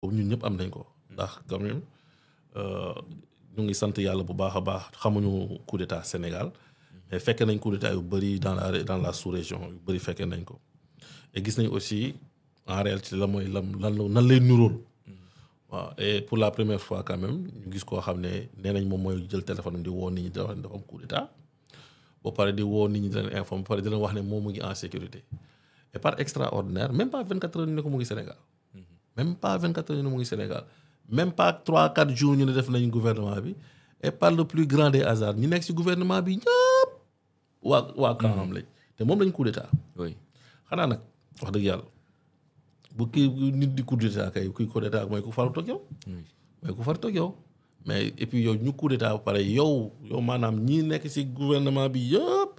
boobu ñun ñëpp am nañ ko ndax quand même ñu ngi sant yàlla bu baax a baax xamuñu coup d'état Sénégal mais fekkee nañ coup d'état yu bëri dans la sous-région yu bëri fekkee nañ ko et gis nañ aussi en réalité la mooy nan lay nuróol waaw et pour la première fois quand même ñu gis koo xam ne nee nañ moom mooy jël téléphone am di woo nit ñi di wax ne dafa am coup d'état ba pare di woo nit ñi di leen informer ba pare di leen wax ne moom mu ngi en sécurité et par extraordinaire même pas 24 heures ñu ne ko mu ngi Sénégal même pas 24 heures ñu ne mu ngi Sénégal même pas 3-4 jours ñu ne def nañ gouvernement bi et par le plus grand des hasards ñi nekk ci gouvernement bi ñëpp waa kanam lañ te moom lañ coup d'état oui xanaa nag wax dëgg yàlla bu kii nit di coup d'état kay kuy coup d'état mooy ku faru toog yow mooy ku faru toog yow mais et puis yow ñu coup d'état ba pare yow maanaam ñi nekk ci gouvernement bi yëpp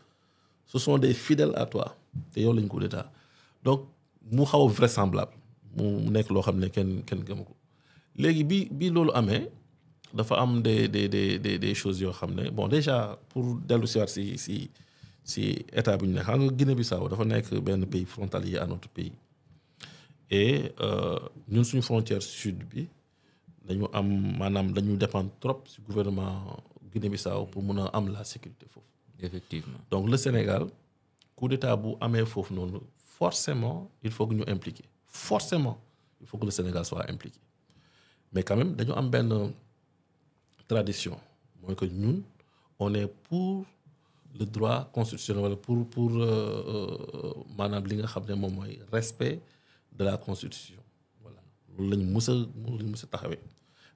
ce sont des fidèles à toi te yow lañ coup d'état donc mu xaw a vraisemblable mu nekk loo xam ne kenn gëmu ko léegi bi loolu amee dafa am des choses yoo xam ne bon déjà pour dellu si waat si état bi ñu ne xam nga Guinée-Bissau dafa nekk benn pays frontalier à notre pays et ñun suñu frontière sud bi dañu am maanaam dañu dépendre trop si gouvernement Guinée-Bissau pour mun a am la sécurité foofu. Effectivement. Donc le Sénégal coup d'état bu amee foofu noonu forcément il faut que ñu impliqué forcément il faut que le Sénégal soit impliqué mais quand même dañu am benn tradition mooy que ñun on est pour le droit constitutionnel wala pour maanaam li nga xam ne moom mooy respect de la constitution voilà loolu lañu mës a taxawee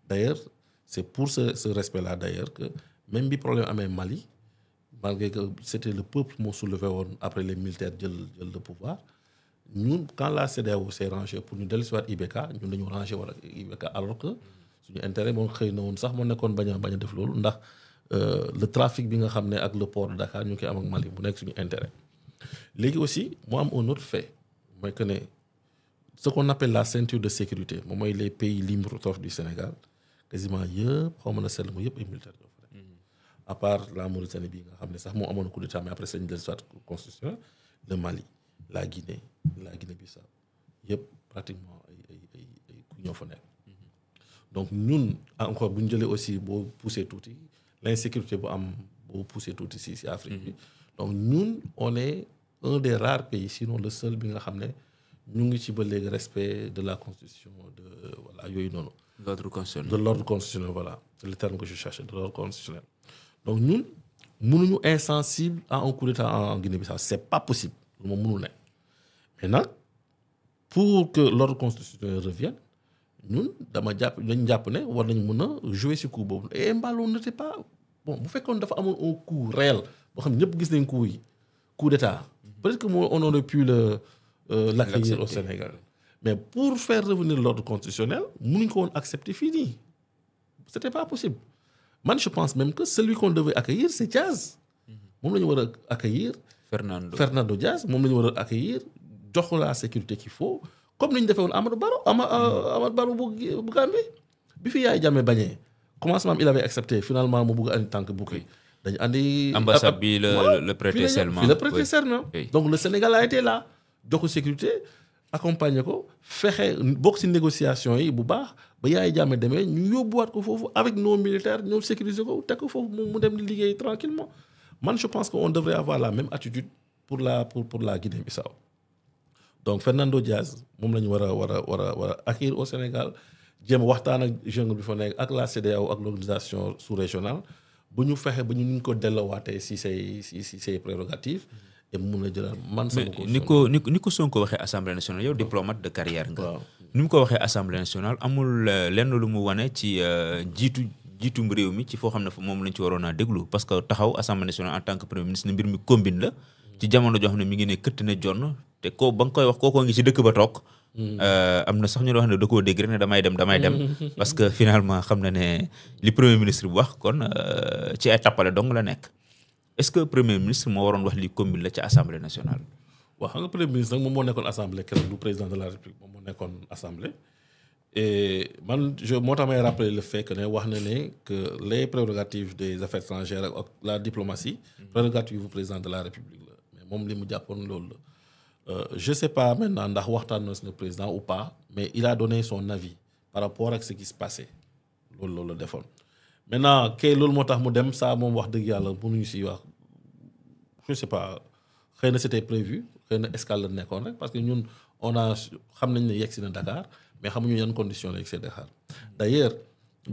d'ailleurs c'est pour ce respect là d'ailleurs que même bi problème amee Mali malgré que c'était le peuple moo soulevé woon après les militaires jël le pouvoir ñun quand la CEDEAO s'est rangé pour ñu dellusiwaat IBK ñun dañu rangé wala IBK alors que suñu intérêt moom xëy na woon sax moo nekkoon bañ a def loolu ndax le trafic bi nga xam ne ak le port de Dakar ñu ngi koy am ak Mali mu nekk suñu intérêt léegi aussi mu am un autre fait mooy que ne ce qu'on appelle la ceinture de sécurité moom mooy les pays limitrophes du Sénégal quasiment yëpp xaw ma na sell mu yëpp ay militaires ñoo fa nekk à part la Mauritanie bi nga xam ne sax moo amoon coup d'état mais après sañ del soit constitution le Mali la Guinée-Bissau yëpp pratiquement ay ku ñoo fa nekk donc ñun encore bu ñu jëlee aussi boo poussé tuuti l'insécurité bu am boo poussé tuuti si Afrique bi donc ñun on est un des rares pays sinon le seul bi nga xam ne ñu ngi ci ba léegi respect de la constitution de voilà yooyu noonu. L'ordre constitutionnel. De l'ordre constitutionnel voilà c'est le terme que je cherchais de l'ordre constitutionnel donc ñun mënuñu insensible à un coup d'état en Guinée-Bissau c'est pas possible moom mënul nekk maintenant pour que l'ordre constitutionnel revienne ñun dañu jàpp ne war nañ mën a jouer ci coup boobu et Mballo n'était pas bon bu fekkoon dafa amoon un coup réel boo xam ne ñëpp gis nañ coup d'état peut-être que on aurait pu l'accueillir au Sénégal mais pour faire revenir l'ordre constitutionnel mënuñ ko woon accepter fii nii c'était pas possible man je pense même que celui qu'on devait accueillir c'est Diaz moom la ñu war a accueillir Fernando Diaz moom la ñu war a accueillir jox ko la sécurité qu'il faut comme ni ñu defee woon Amadou Barrow bu Gambie bi fi Yaya Jammeh bañee commencement il avait accepté finalement mu bëgg andi tànk bukki dañu andi ambassade bi le prêter serment le prêter serment donc le Sénégal a été là jox ko sécurité accompagner ko fexe bokk ci négociation yi bu baax ba Yaya Jammeh demee ñu yóbbuwaat ko foofu avec nos militaires ñoo sécuriser ko teg ko foofu mu dem di liggéey tranquillement man je pense que on devrait avoir la même attitude pour la Guinée-Bissau donc Fernando Diaz moom la ñu war a accueillir au Sénégal jéem a waxtaan ak jungle bi fa nekk ak la CEDEAO ak l'organisation sous-régionale bu ñu fexe ba ñu ko delloowaatee ci say prérogatives et mun a jëlaat man sama ko ni ko Sonko waxee assemblée nationale yow diplomate de carrière nga ni mu ko waxee assemblée nationale amul lenn lu mu wane ci jiitum réew mi ci foo xam ne moom lañ ci waroon a déglu parce que taxaw assemblée nationale en tant que premier ministre ne mbir mi combine la ci jamono joo xam ne mi ngi ne këtt ne jonn te ko ba nga koy wax kookoo ngi ci dëkk ba toog am na sax ñu wax ne da koo dégg rek ne damay dem parce que finalement xam na ne li premier ministre bu wax kon ci ay tappale dong la nekk est-ce que premier ministre moo waroon wax li combine la ci assemblée nationale. waaw xam nga premier ministre nag moom moo nekkoon assemblée keroog du président de la république moom moo nekkoon assemblée et man moo tax may rappeler le fait que ne wax na ne que les prérogatives des affaires étrangères ak la diplomatie prérogative du président de la république la mais moom li mu jàppoon loolu la je sais pas maintenant ndax waxtaan na si le président ou pas mais il a donné son avis par rapport ak ce qui se passait loolu la defoon maintenant kay loolu moo tax mu dem ça moom wax dëgg yàlla mënuñu si wax je sais pas xëy na c'était prévu xëy na escale la nekkoon rek parce que ñun on a xam nañ ne yegg si na Dakar mais xamuñu yan conditions la yegg see Dakar d'ailleurs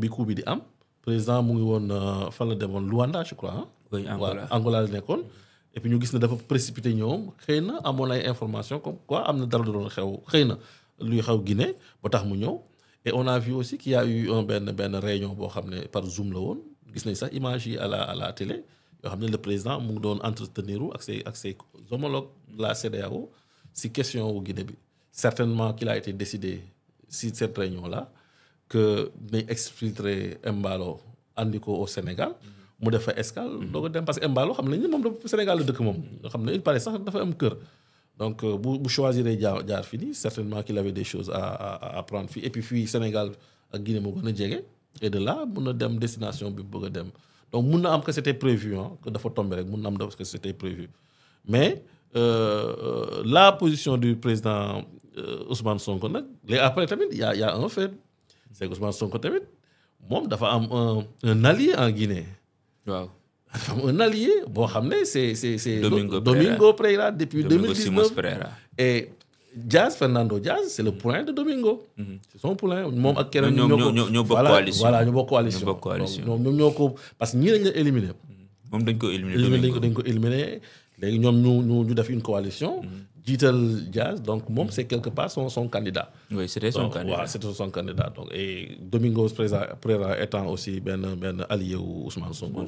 bi coup bi di am président mu ngi woon fan la demoon Luanda je crois oui Angola la nekkoon et puis ñu gis ne dafa précipité ñoom xëy na amoon ay information comme quoi am na dara doon xew xëy na luy xew Guinée ba tax mu ñëw et on a vu aussi qu'il y a eu benn réunion boo xam ne par Zoom la woon gis nañ sax image yi à la télé yoo xam ne le président mu ngi doon entretenir ak ses homologues de la CEDEAO si question wu Guinée bi certainement qu'il a été décidé si cette réunion là que dinañ exfiltrer Embalo andi ko au Sénégal mu def fa escale doo ko dem parce que Embalo xam nañ ne moom dafa Sénégal la dëkk moom nga xam ne il paraît sax dafa am kër donc bu choisir jaar fii nii certainement qu'il avait des choses à prendre fii et puis fii Sénégal ak Guinée moo gën a jege et de là mun na dem destination bi bëgg a dem donc mun na am que c'était prévu que dafa tombé rek mun na am que c'était prévu mais la position du président Ousmane Sonko nag léegi après tamit y a un fait c'est que Ousmane Sonko tamit moom dafa am un allié en Guinée. waaw dafa am un allié boo xam ne c'est Domingo Pereira depuis 2019 et Fernando Diaz c'est le poulain de Domingo. c'est son poulain moom ak keneen ñoo bokk coalition voilà ñoo bokk coalition ñoom ñoo ko parce que ñii lañ la éliminé. moom dañ ko éliminé dañ ko éliminé léegi ñoom ñu def une coalition. jiital Diaz donc moom c'est quelque part son candidat. oui c'était son candidat waaw c'était son candidat donc et Domingo Pereira étant aussi benn allié wu Ousmane Sonko.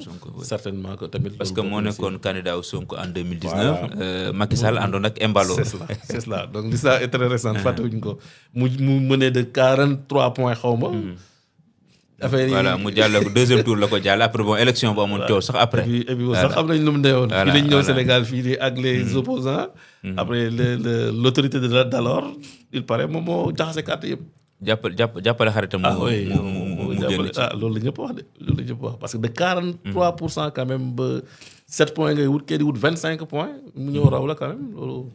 certainement que tamit. parce que moo nekkoon candidat wu Sonko en 2019. Macky Sall àndoon ak Embalo. c'est cela donc l'histoire est très récente fàttewuñu ko mu mené de 43 points xaw ma. affaire yi voilà mu jàll ko deuxième tour la ko jàll après bon élection bu amoon coow sax après. et puis sax am nañ lu mu newoon. fii lañ ñëw Sénégal fii nii ak les opposants après l'autorité d'alors il paraît moom moo jaxase carte yëpp. jàppale xaritam. mu génn ci loolu la ñëpp wax de loolu la ñëpp wax parce que de 43% quand même ba 7 points ngay wut kii di wut 25 points mu ñëw raw la quand même loolu.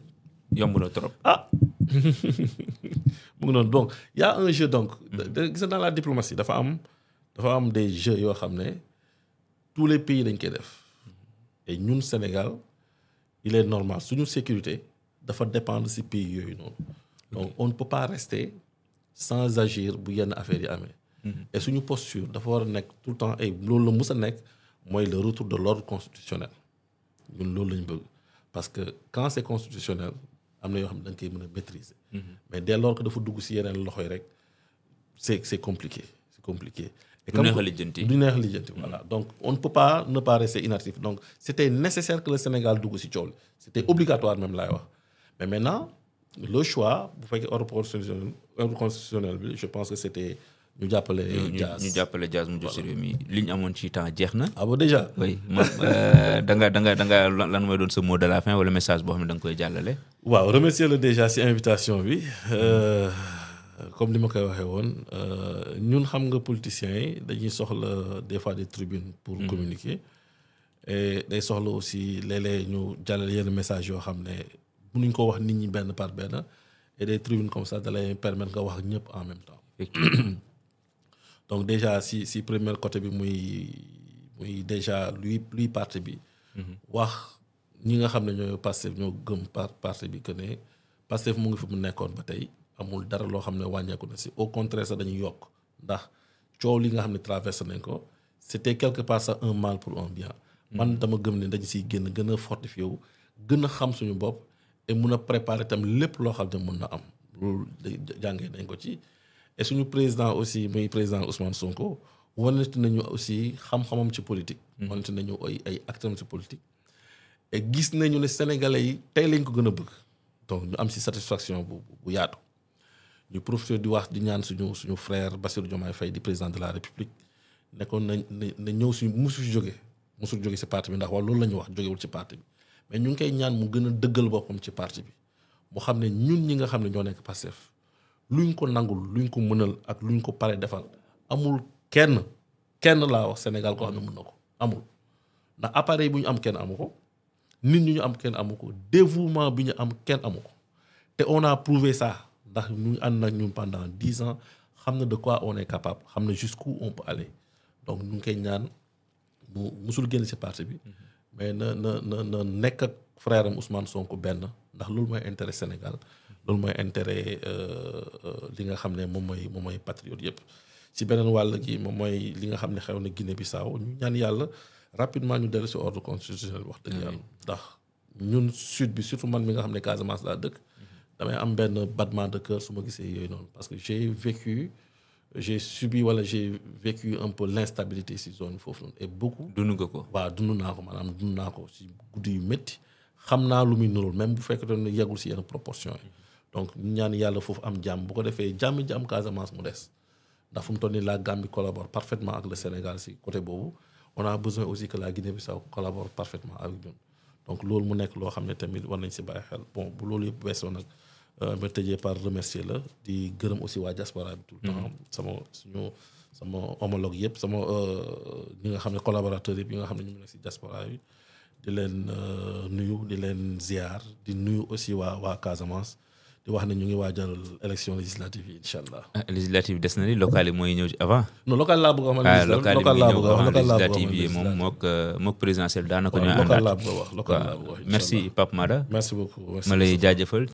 yomb na trop. mu ngi noonu donc y a un jeu donc. gis dans la diplomatie dafa am des jeux yoo xam ne tous les pays dañ koy def et ñun Sénégal il est normal suñu sécurité dafa dépendre ci pays yooyu noonu. donc on ne peut pas rester sans agir bu yenn affaires yi amee. et suñu posture dafa war a nekk tout le temps et loolu la mus a nekk mooy le retour de l'ordre constitutionnel ñun loolu lañ bëgg parce que quand c'est constitutionnel. am na yoo xam ne da nga koy mën a maîtriser. mais dès lors que dafa dugg ci yeneen loxo yi rek c'est compliqué c'est compliqué. et comme du neex a lijjanti voilà donc on ne peut pas ne pas rester inactif donc c'était nécessaire que le Sénégal dugg ci coow li c'était obligatoire même laay wax mais maintenant le choix bu fekkee ordre constitutionnel bi je pense que c'était ñu jàppale Diaz mu jot ci réew mi li ñu amoon ci temps jeex na. ah bon déjà. oui moom da nga lan mooy doon sa mot de la fin wala message boo xam ne da nga koy jàllale. waaw remercier la déjà ci invitation bi comme ni ma koy waxee woon ñun xam nga politiciens yi dañuy soxla des fois des tribunes pour communiquer et day soxla aussi léeg-léeg ñu jàllale yenn message yoo xam ne mënuñ ko wax nit ñi benn par benn et des tribunes comme ça da lay permettre nga wax ak ñëpp en même temps. donc déjà si premier côté bi muy déjà luy parti bi. wax ñi nga xam ne ñooy Pastef ñoo gëm parti bi que ne Pastef mu ngi fi mu nekkoon ba tey amul dara loo xam ne wàññeeku na si au contraire sax dañuy yokk ndax coow li nga xam ne traversé nañ ko c'était quelque part ça un mal pour un bien. man dama gëm ne dañu siy gën a fortifié wu gën a xam suñu bopp et mun a préparer tam lépp loo xam ne mun na am loolu jàngee nañ ko ci. et suñu président aussi muy président Ousmane Sonko wanati nañu aussi xam-xamam ci politique. wanati nañu ay acteurs ci politique. et gis nañu ne sénégalais yi tey lañ ko gën a bëgg donc ñu am ci satisfaction bu yaatu ñu profité di wax di ñaan suñu frère Bassirou Diomaye Faye di président de la République nekkoon na ñëw suñu musul jóge ci parti bi ndax loolu la ñu wax jógewul ci parti bi mais ñu ngi koy ñaan mu gën a dëggal boppam ci parti bi mu xam ne ñun ñi nga xam ne ñoo nekk Pastef luñ ko nangul luñ ko mënal ak luñ ko pare defal amul kenn laa wax Sénégal koo xam ne mën na ko amul ndax appareil bu ñu am kenn amu ko nit ñi ñu am kenn amu ko dévouement bi ñu am kenn amu ko te on a prouvé ça ndax ñu ànd nag ñun pendant 10 ans xam na de quoi on est capable xam na jusqu'où on peut aller donc ñu ngi koy ñaan mu musul génn ci parti bi mais na nekk ak frère am Ousmane Sonko benn ndax loolu mooy intérêt Sénégal loolu mooy intérêt li nga xam ne moom mooy patriote yëpp ci beneen wàll gi moom mooy li nga xam ne xew na Guinée-Bissau ñu ñaan yàlla rapidement ñu dellu ci ordre constitutionnel wax dëgg yàlla ndax ñun sud bi surtout man mi nga xam ne Casamance laa dëkk damay am benn battement de cœur su ma gisee yooyu noonu parce que j'ai subi wala j'ai vécu un peu l'instabilité ci zone foofu noonu et beaucoup dund nga ko waaw dund naa ko maanaam dund naa ko ci guddi yu métti xam naa lu muy nurul même bu fekkee ne yegul ci yenn proportion yi donc ñu ñaan yàlla foofu am jàmm bu ko defee jàmm ji am Casamance mu des ndax fu mu toll nii la Gambie collabore parfaitement ak le Sénégal ci côté boobu on a besoin aussi que la Guinée-Bissau collabore parfaitement avec ñun donc loolu mu nekk loo xam ne tamit war nañ ci bàyyi xel bon bu loolu yëpp weesoo nag ma tëjee par remercier la di gërëm aussi waa diaspora bi tout le temps sama homologue yëpp sama ñi nga xam ne collaborateurs yëpp yi nga xam ne ñu ngi nekk ci diaspora bi di leen nuyu di leen ziar di nuyu aussi waa Casamance di wax ne ñu ngi waajal élection législative yi incha allah. législative des na ni local yi mooy ñëw ci avant. non local laa bëgg a wax. local laa bëgg a wax législative yi moom mook présidentiel daanaka ñooy àndaat. local laa bëgg a wax. merci Pape Mada. merci beaucoup ma lay jaajëfal.